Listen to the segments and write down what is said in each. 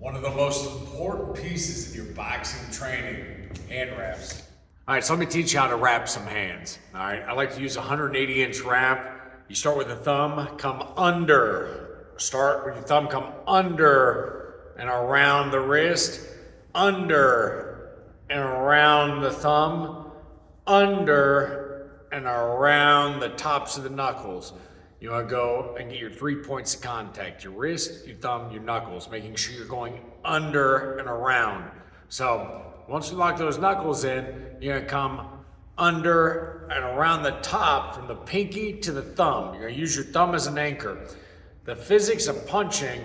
One of the most important pieces in your boxing training, hand wraps. All right, so let me teach you how to wrap some hands. All right, I like to use a 180-inch wrap. You start with the thumb, come under. Start with your thumb, come under and around the wrist, under and around the thumb, under and around the tops of the knuckles. You want to go and get your 3 points of contact, your wrist, your thumb, your knuckles, making sure you're going under and around. So once we lock those knuckles in, you're going to come under and around the top from the pinky to the thumb. You're going to use your thumb as an anchor. The physics of punching,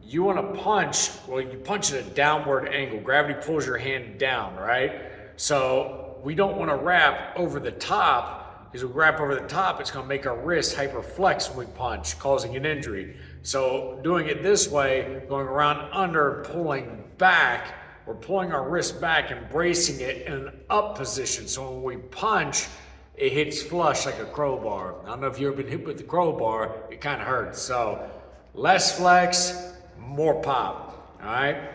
you want to punch, well, you punch at a downward angle. Gravity pulls your hand down, right? So we don't want to wrap over the top, because if we wrap over the top, it's going to make our wrist hyperflex when we punch, causing an injury. So doing it this way, going around under, pulling back, we're pulling our wrist back and bracing it in an up position. So when we punch, it hits flush like a crowbar. I don't know if you've ever been hit with the crowbar, it kind of hurts. So less flex, more pop, all right?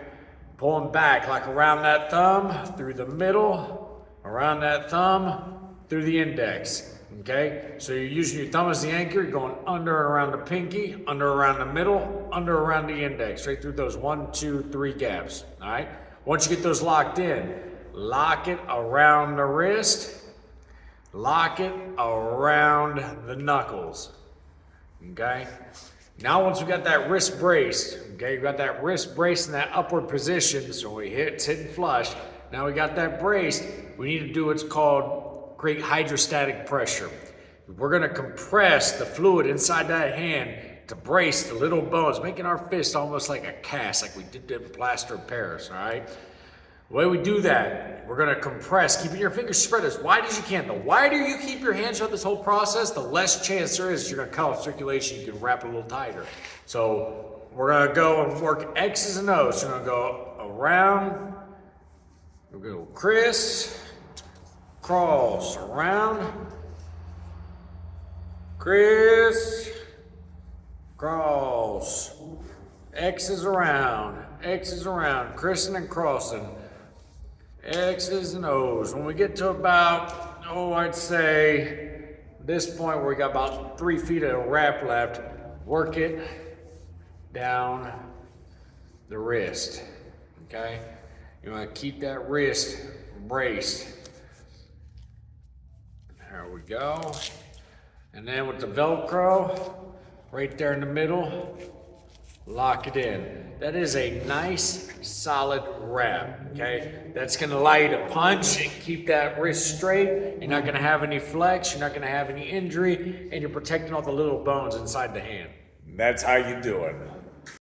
Pulling back like around that thumb, through the middle, around that thumb, through the index, okay? So you're using your thumb as the anchor, you're going under and around the pinky, under around the middle, under around the index, straight through those 1, 2, 3 gaps, all right? Once you get those locked in, lock it around the wrist, lock it around the knuckles, okay? Now once we got that wrist braced, okay, you got that wrist braced in that upward position, so it's hitting flush. Now we got that braced, we need to do what's called create hydrostatic pressure. We're gonna compress the fluid inside that hand to brace the little bones, making our fist almost like a cast, like we did the plaster of Paris, all right? The way we do that, we're gonna compress, keeping your fingers spread as wide as you can. The wider you keep your hands throughout this whole process, the less chance there is you're gonna cut off circulation, you can wrap it a little tighter. So we're gonna go and work X's and O's. So we're gonna go around, we're gonna go criss, cross, around, criss, cross, X's around, crissing and crossing, X's and O's. When we get to about, I'd say this point where we got about 3 feet of wrap left, work it down the wrist, okay? You wanna keep that wrist braced. There we go. And then with the Velcro, right there in the middle, lock it in. That is a nice, solid wrap, okay? That's gonna allow you to punch and keep that wrist straight. You're not gonna have any flex, you're not gonna have any injury, and you're protecting all the little bones inside the hand. That's how you do it.